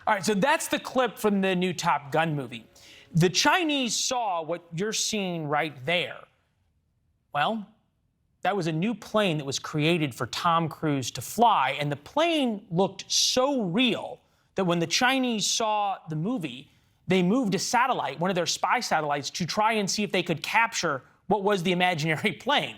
All right, so that's the clip from the new Top Gun movie. The Chinese saw what you're seeing right there. Well, that was a new plane that was created for Tom Cruise to fly, and the plane looked so real that when the Chinese saw the movie, they moved a satellite, one of their spy satellites, to try and see if they could capture what was the imaginary plane.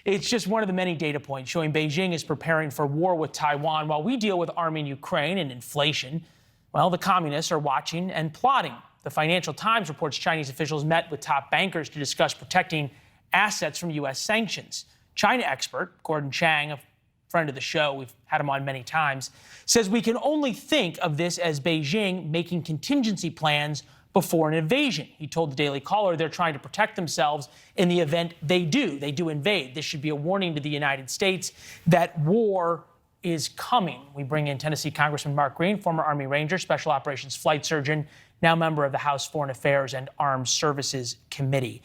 It's just one of the many data points showing Beijing is preparing for war with Taiwan while we deal with arming Ukraine and inflation. Well, the communists are watching and plotting. The Financial Times reports Chinese officials met with top bankers to discuss protecting assets from U.S. sanctions. China expert Gordon Chang, a friend of the show, we've had him on many times, says we can only think of this as Beijing making contingency plans before an invasion. He told the Daily Caller they're trying to protect themselves in the event they do invade. This should be a warning to the United States that war is coming. We bring in Tennessee Congressman Mark Green, former Army Ranger, Special Operations Flight Surgeon, now member of the House Foreign Affairs and Armed Services Committee.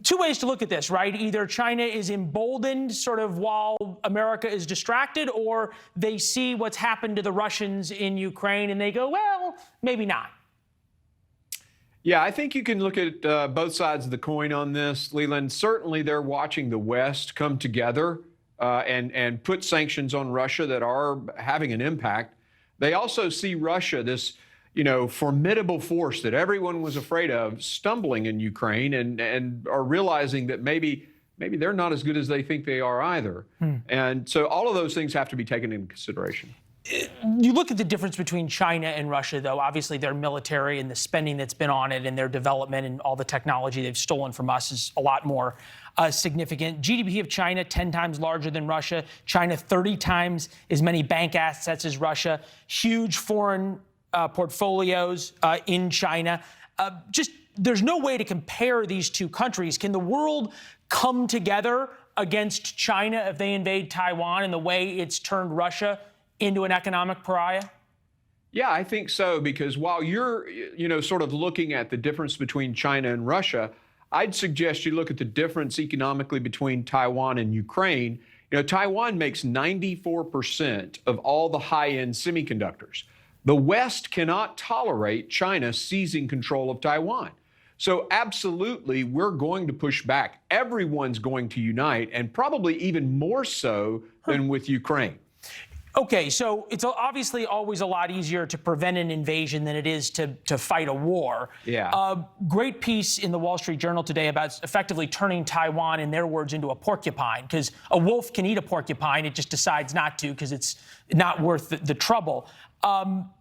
Two ways to look at this, right? Either China is emboldened sort of while America is distracted, or they see what's happened to the Russians in Ukraine and they go, well, maybe not. Yeah, I think you can look at both sides of the coin on this, Leland. Certainly they're watching the West come together and put sanctions on Russia that are having an impact. They also see Russia, this formidable force that everyone was afraid of, stumbling in Ukraine and are realizing that maybe they're not as good as they think they are either. And so all of those things have to be taken into consideration. You look at the difference between China and Russia, though. Obviously, their military and the spending that's been on it and their development and all the technology they've stolen from us is a lot more significant. GDP of China, 10 times larger than Russia. China, 30 times as many bank assets as Russia. Huge foreign portfolios in China. There's no way to compare these two countries. Can the world come together against China if they invade Taiwan in the way it's turned Russia into an economic pariah? Yeah, I think so, because while you're, sort of looking at the difference between China and Russia, I'd suggest you look at the difference economically between Taiwan and Ukraine. Taiwan makes 94% of all the high-end semiconductors. The West cannot tolerate China seizing control of Taiwan. So absolutely, we're going to push back. Everyone's going to unite, and probably even more so than with Ukraine. Okay, so it's obviously always a lot easier to prevent an invasion than it is to fight a war. Yeah. Great piece in the Wall Street Journal today about effectively turning Taiwan, in their words, into a porcupine, because a wolf can eat a porcupine. It just decides not to because it's not worth the trouble.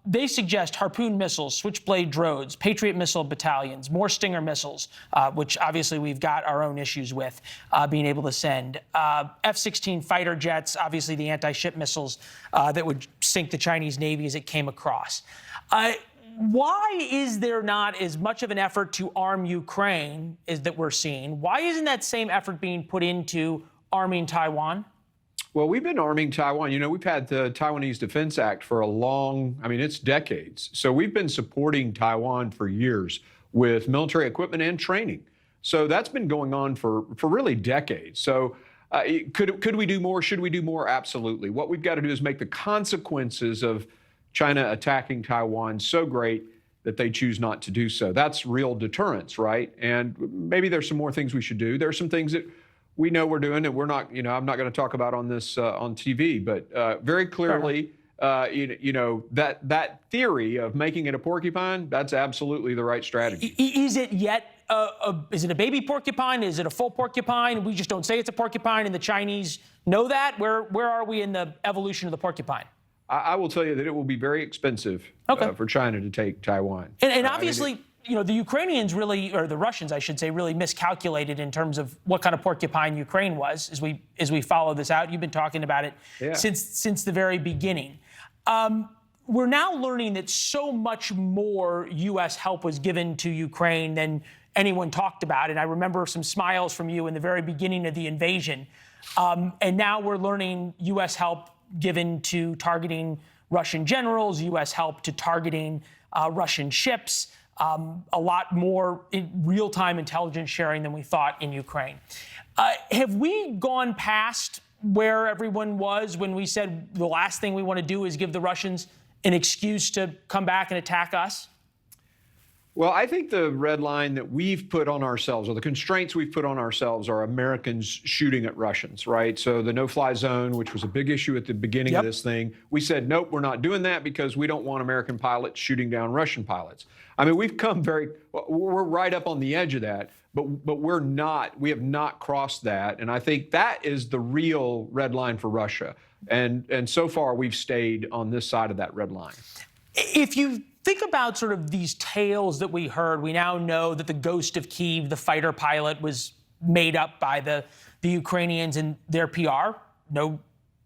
They suggest Harpoon missiles, Switchblade drones, Patriot missile battalions, more Stinger missiles, which obviously we've got our own issues with being able to send. F-16 fighter jets, obviously the anti-ship missiles that would sink the Chinese Navy as it came across. Why is there not as much of an effort to arm Ukraine as that we're seeing? Why isn't that same effort being put into arming Taiwan? Well, we've been arming Taiwan. We've had the Taiwanese Defense Act for it's decades. So we've been supporting Taiwan for years with military equipment and training. So that's been going on for really decades. So could we do more? Should we do more? Absolutely. What we've got to do is make the consequences of China attacking Taiwan so great that they choose not to do so. That's real deterrence, right? And maybe there's some more things we should do. There's some things that we know we're doing that we're not, I'm not going to talk about on this on TV, but very clearly, that theory of making it a porcupine, that's absolutely the right strategy. Is it yet? Is it a baby porcupine? Is it a full porcupine? We just don't say it's a porcupine, and the Chinese know that. Where are we in the evolution of the porcupine? I will tell you that it will be very expensive for China to take Taiwan. And obviously, the Ukrainians really, or the Russians, I should say, really miscalculated in terms of what kind of porcupine Ukraine was. As we follow this out, you've been talking about it since the very beginning. We're now learning that so much more U.S. help was given to Ukraine than anyone talked about. And I remember some smiles from you in the very beginning of the invasion. And now we're learning U.S. help given to targeting Russian generals, U.S. help to targeting Russian ships. A lot more real-time intelligence sharing than we thought in Ukraine. Have we gone past where everyone was when we said the last thing we want to do is give the Russians an excuse to come back and attack us? Well, I think the red line that we've put on ourselves, or the constraints we've put on ourselves, are Americans shooting at Russians, right? So the no-fly zone, which was a big issue at the beginning of this thing, we said, nope, we're not doing that because we don't want American pilots shooting down Russian pilots. I mean, we're right up on the edge of that, but we have not crossed that. And I think that is the real red line for Russia. And so far, we've stayed on this side of that red line. If you think about sort of these tales that we heard, we now know that the ghost of Kyiv, the fighter pilot, was made up by the Ukrainians and their PR. No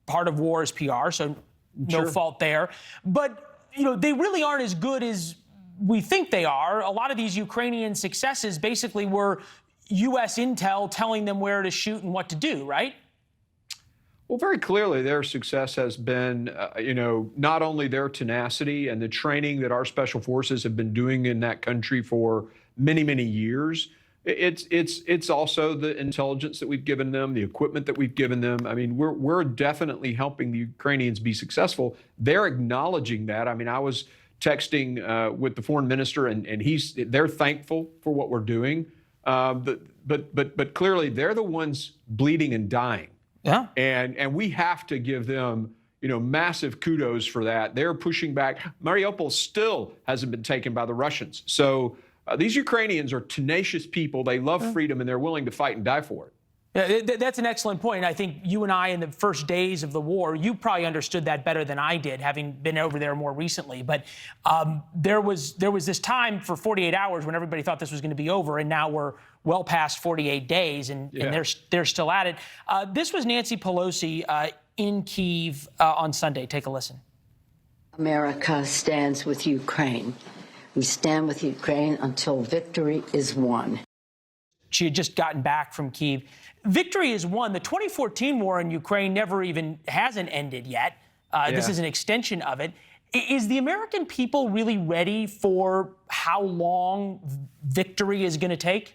part of war is PR, so no fault there. But, you know, they really aren't as good as we think they are. A lot of these Ukrainian successes basically were U.S. intel telling them where to shoot and what to do, right? Well, very clearly, their success has been, not only their tenacity and the training that our special forces have been doing in that country for many, many years. It's also the intelligence that we've given them, the equipment that we've given them. I mean, we're definitely helping the Ukrainians be successful. They're acknowledging that. I mean, I was texting with the foreign minister, and they're thankful for what we're doing. But clearly, they're the ones bleeding and dying. Yeah. And we have to give them, massive kudos for that. They're pushing back. Mariupol still hasn't been taken by the Russians. So these Ukrainians are tenacious people. They love freedom, and they're willing to fight and die for it. Yeah, that's an excellent point. I think you and I, in the first days of the war, you probably understood that better than I did, having been over there more recently. But there was this time for 48 hours when everybody thought this was going to be over, and now we're well past 48 days, and they're still at it. This was Nancy Pelosi in Kyiv on Sunday. Take a listen. America stands with Ukraine. We stand with Ukraine until victory is won. She had just gotten back from Kyiv. Victory is won. The 2014 war in Ukraine hasn't ended yet. This is an extension of it. Is the American people really ready for how long victory is going to take?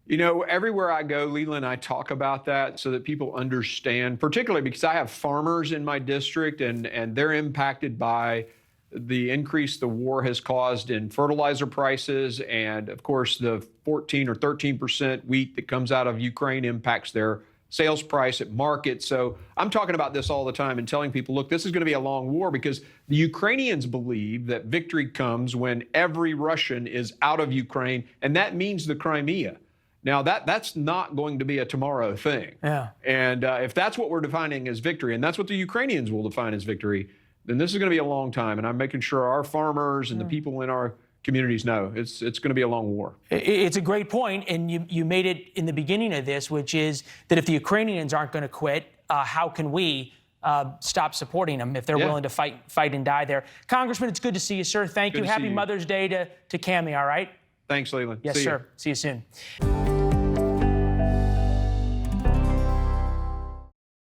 Everywhere I go, Leland, I talk about that so that people understand, particularly because I have farmers in my district, and they're impacted by the increase the war has caused in fertilizer prices. And of course, the 14 or 13% wheat that comes out of Ukraine impacts their sales price at market. So I'm talking about this all the time and telling people, look, this is going to be a long war, because the Ukrainians believe that victory comes when every Russian is out of Ukraine, and that means the Crimea. Now, that's not going to be a tomorrow thing. Yeah. And if that's what we're defining as victory, and that's what the Ukrainians will define as victory, then this is going to be a long time. And I'm making sure our farmers and the people in our communities know it's going to be a long war. It's a great point, and you made it in the beginning of this, which is that if the Ukrainians aren't going to quit, how can we stop supporting them if they're willing to fight and die there? Congressman, it's good to see you, sir. Thank you. Happy Mother's Day to Cammie, all right? Thanks, Leland. Yes, sir. See you soon.